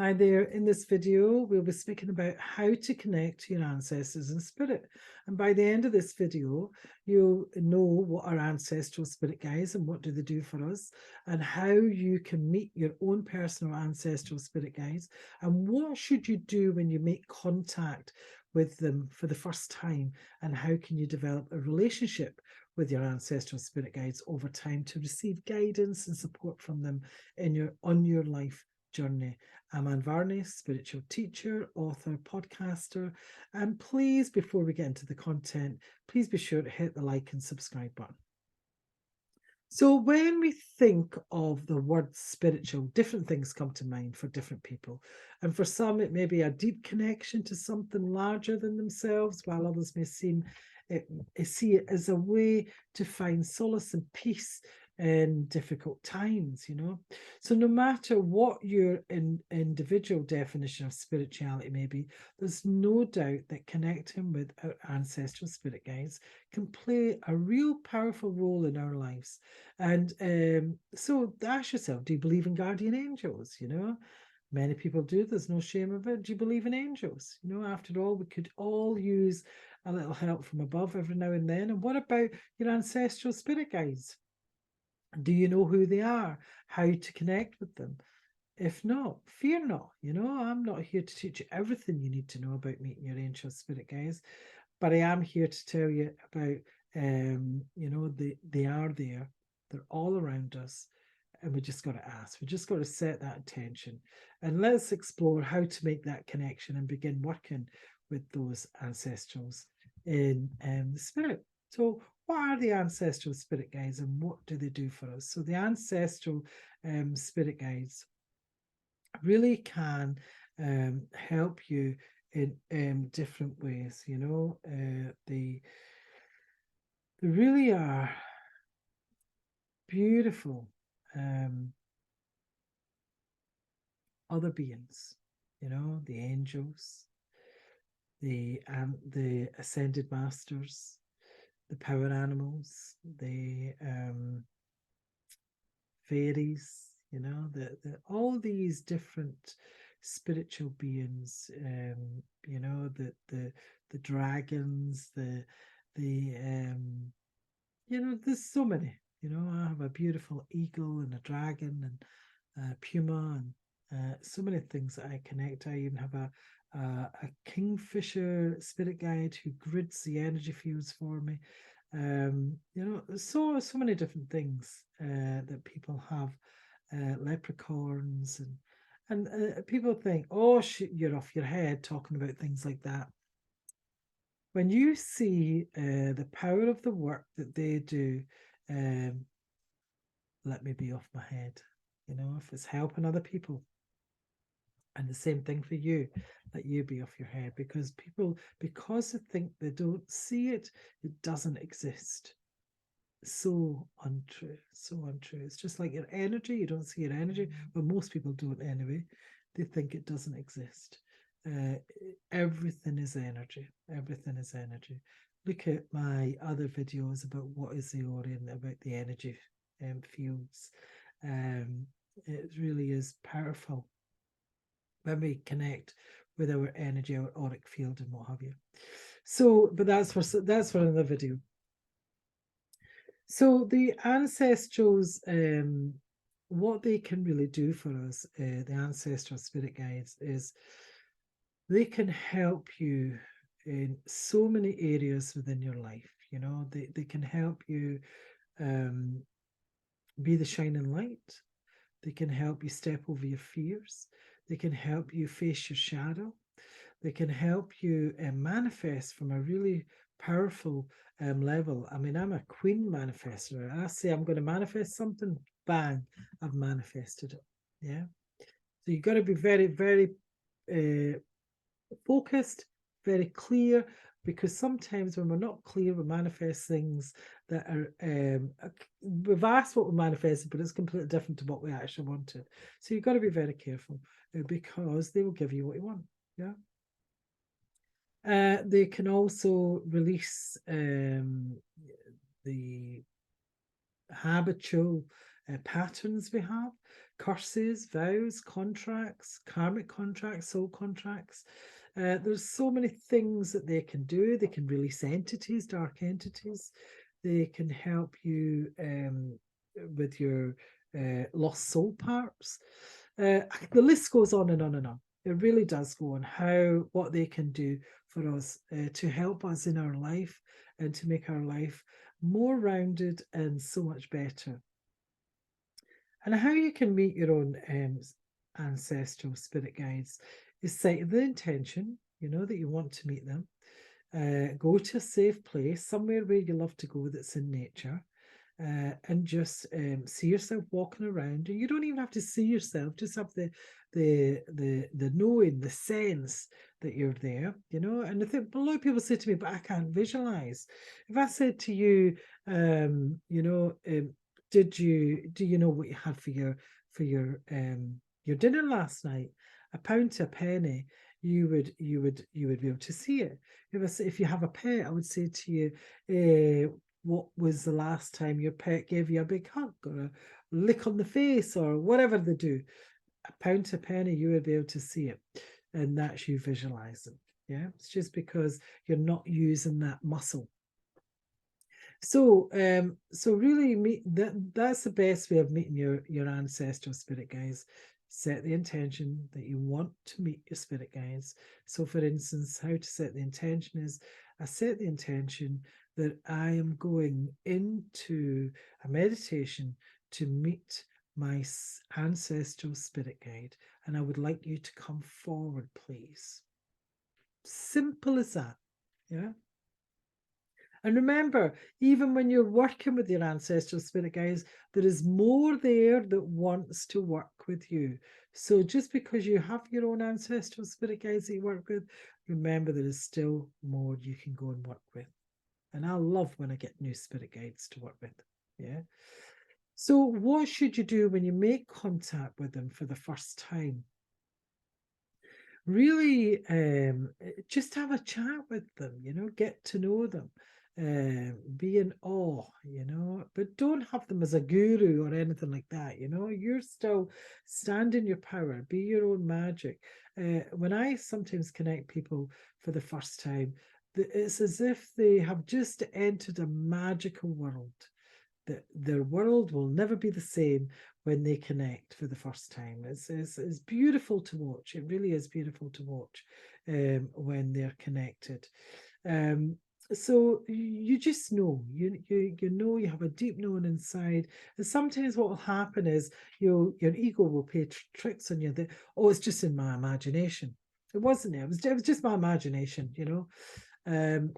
Hi there. In this video, we'll be speaking about how to connect to your ancestors in spirit. And by the end of this video, you'll know what our ancestral spirit guides and what do they do for us, and how you can meet your own personal ancestral spirit guides, and what should you do when you make contact with them for the first time, and how can you develop a relationship with your ancestral spirit guides over time to receive guidance and support from them on your life journey. I'm Varney, spiritual teacher, author, podcaster. And please, before we get into the content, please be sure to hit the like and subscribe button. So when we think of the word spiritual, different things come to mind for different people. And for some, it may be a deep connection to something larger than themselves, while others may see it as a way to find solace and peace in difficult times, So no matter what your individual definition of spirituality may be, there's no doubt that connecting with our ancestral spirit guides can play a real powerful role in our lives. And so ask yourself, do you believe in guardian angels? Many people do. There's no shame of it. Do you believe in angels? After all, we could all use a little help from above every now and then. And what about your ancestral spirit guides? Do you know who they are? How to connect with them? If not, fear not. I'm not here to teach you everything you need to know about meeting your ancient spirit guides, but I am here to tell you about, they are there. They're all around us, and we just got to ask. We just got to set that attention, and let's explore how to make that connection and begin working with those ancestrals in the spirit. So what are the ancestral spirit guides and what do they do for us? So the ancestral spirit guides really can help you in different ways. They really are beautiful other beings, the angels, the ascended masters, the power animals, the fairies, all these different spiritual beings, the dragons, there's so many. I have a beautiful eagle and a dragon and a puma and so many things that I connect. I even have a kingfisher spirit guide who grids the energy fields for me. So many different things that people have. Leprechauns and people think, oh, you're off your head talking about things like that. When you see the power of the work that they do, let me be off my head. If it's helping other people, and the same thing for you, that you be off your head, because they think they don't see it, it doesn't exist. So untrue. It's just like your energy. You don't see your energy. Well, most people don't anyway. They think it doesn't exist. Everything is energy. Look at my other videos about what is the Orient, about the energy fields. It really is powerful when we connect with our energy, our auric field, and what have you. So, but that's for another video. So the ancestrals, what they can really do for us, the ancestral spirit guides, is they can help you in so many areas within your life. They can help you be the shining light. They can help you step over your fears. They can help you face your shadow. They can help you manifest from a really powerful level. I mean, I'm a queen manifester. I say I'm going to manifest something, bang, I've manifested it. Yeah. So you've got to be very, very focused, very clear, because sometimes when we're not clear, we manifest things that are we've asked what we manifested, but it's completely different to what we actually wanted. So you've got to be very careful because they will give you what you want. Yeah. They can also release the habitual patterns we have. curses, vows, contracts, karmic contracts, soul contracts. There's so many things that they can do. They can release entities, dark entities. They can help you with your lost soul parts. The list goes on and on and on. It really does go on what they can do for us to help us in our life and to make our life more rounded and so much better. And how you can meet your own ancestral spirit guides is set the intention, that you want to meet them. Go to a safe place, somewhere where you love to go that's in nature. And just see yourself walking around, and you don't even have to see yourself, just have the knowing, the sense that you're there, and I think a lot of people say to me, but I can't visualize. If I said to you, do you know what you had for your dinner last night? A pound to a penny, you would be able to see it. If you have a pet, I would say to you, what was the last time your pet gave you a big hug or a lick on the face or whatever they do? A pound to a penny, you would be able to see it, and that's you visualizing. Yeah, it's just because you're not using that muscle. So really that's the best way of meeting your ancestral spirit guides. Set the intention that you want to meet your spirit guides. So for instance, how to set the intention is, I set the intention that I am going into a meditation to meet my ancestral spirit guide, and I would like you to come forward, please. Simple as that. Yeah. And remember, even when you're working with your ancestral spirit guides, there is more there that wants to work with you. So just because you have your own ancestral spirit guides that you work with, remember there is still more you can go and work with. And I love when I get new spirit guides to work with. Yeah. So what should you do when you make contact with them for the first time? Really, just have a chat with them, get to know them. Be in awe, but don't have them as a guru or anything like that. You're still stand in your power, be your own magic. When I sometimes connect people for the first time, it's as if they have just entered a magical world. That their world will never be the same when they connect for the first time. It's beautiful to watch. It really is beautiful to watch when they're connected. So you just know, you know, you have a deep knowing inside. And sometimes what will happen is your ego will play tricks on you that, oh, it's just in my imagination. It wasn't it. It was just my imagination,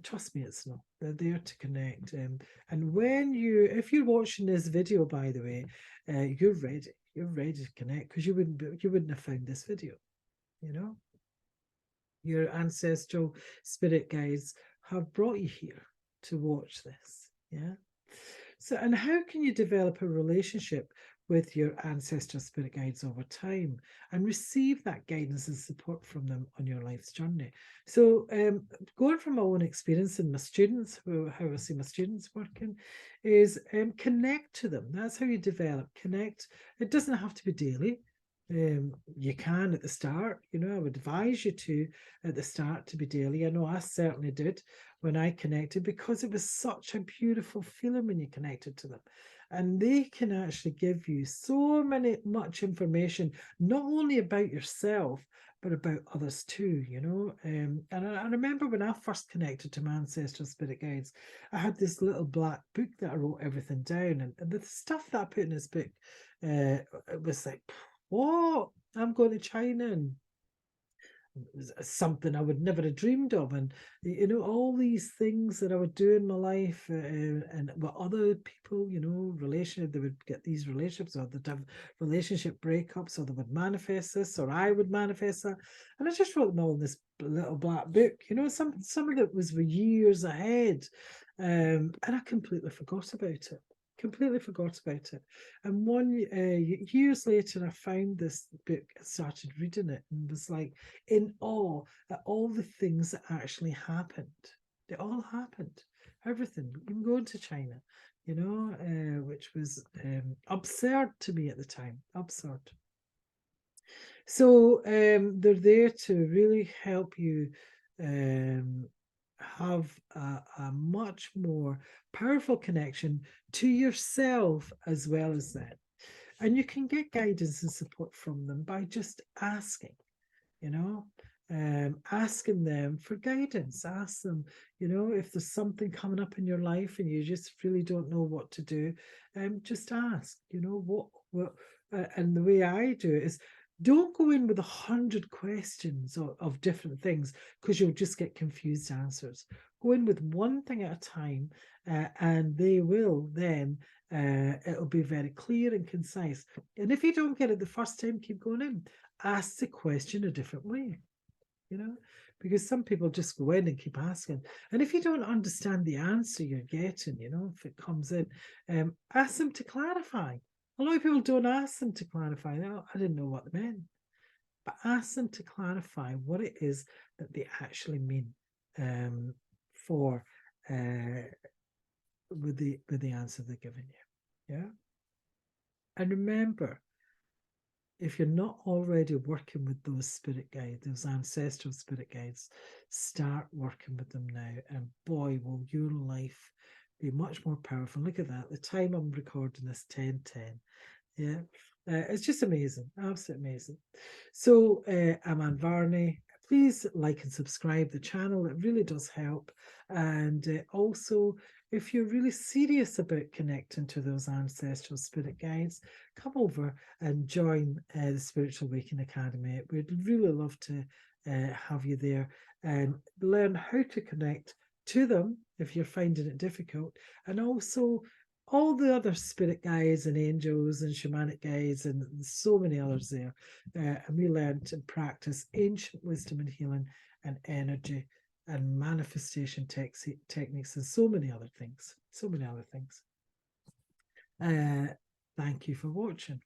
trust me, it's not. They're there to connect. And if you're watching this video, by the way, you're ready. You're ready to connect, because you wouldn't have found this video. Your ancestral spirit guides have brought you here to watch this. Yeah. So, and how can you develop a relationship with your ancestral spirit guides over time and receive that guidance and support from them on your life's journey? So, going from my own experience and my students, how I see my students working, is connect to them. That's how you develop. Connect. It doesn't have to be daily. You can at the start, I would advise you to at the start to be daily. I know I certainly did when I connected, because it was such a beautiful feeling when you connected to them. And they can actually give you so much information, not only about yourself, but about others too, And I remember when I first connected to my ancestral spirit guides, I had this little black book that I wrote everything down. And the stuff that I put in this book, it was like, what? I'm going to China, and something I would never have dreamed of, and all these things that I would do in my life, and what other people, relationship, they would get these relationships, or they'd have relationship breakups, or they would manifest this, or I would manifest that, and I just wrote them all in this little black book. Some of it was for years ahead, and I completely forgot about it. And years later, I found this book and started reading it, and was like in awe at all the things that actually happened. They all happened. Everything. Even going to China, you know, which was absurd to me at the time, absurd. So they're there to really help you have a much more powerful connection to yourself as well as them. And you can get guidance and support from them by just asking, you know, asking them for guidance. Ask them, you know, if there's something coming up in your life and you just really don't know what to do, just ask, you know, and the way I do it is, don't go in with 100 questions of different things, because you'll just get confused answers. Go in with one thing at a time, and they will then, it'll be very clear and concise. And if you don't get it the first time, keep going in. Ask the question a different way, you know, because some people just go in and keep asking. And if you don't understand the answer you're getting, you know, if it comes in, ask them to clarify. A lot of people don't ask them to clarify. No, I didn't know what they meant. But ask them to clarify what it is that they actually mean, for with the answer they're giving you. Yeah. And remember, if you're not already working with those spirit guides, those ancestral spirit guides, start working with them now. And boy, will your life be much more powerful. Look at that. The time I'm recording this, 10:10. Yeah. It's just amazing. Absolutely amazing. So I'm Anne Varney. Please like and subscribe the channel. It really does help. And also, if you're really serious about connecting to those ancestral spirit guides, come over and join the Spiritual Awakening Academy. We'd really love to have you there and learn how to connect to them if you're finding it difficult, and also all the other spirit guides and angels and shamanic guides and so many others there. And we learned and practice ancient wisdom and healing and energy and manifestation techniques and so many other things. So many other things. Thank you for watching.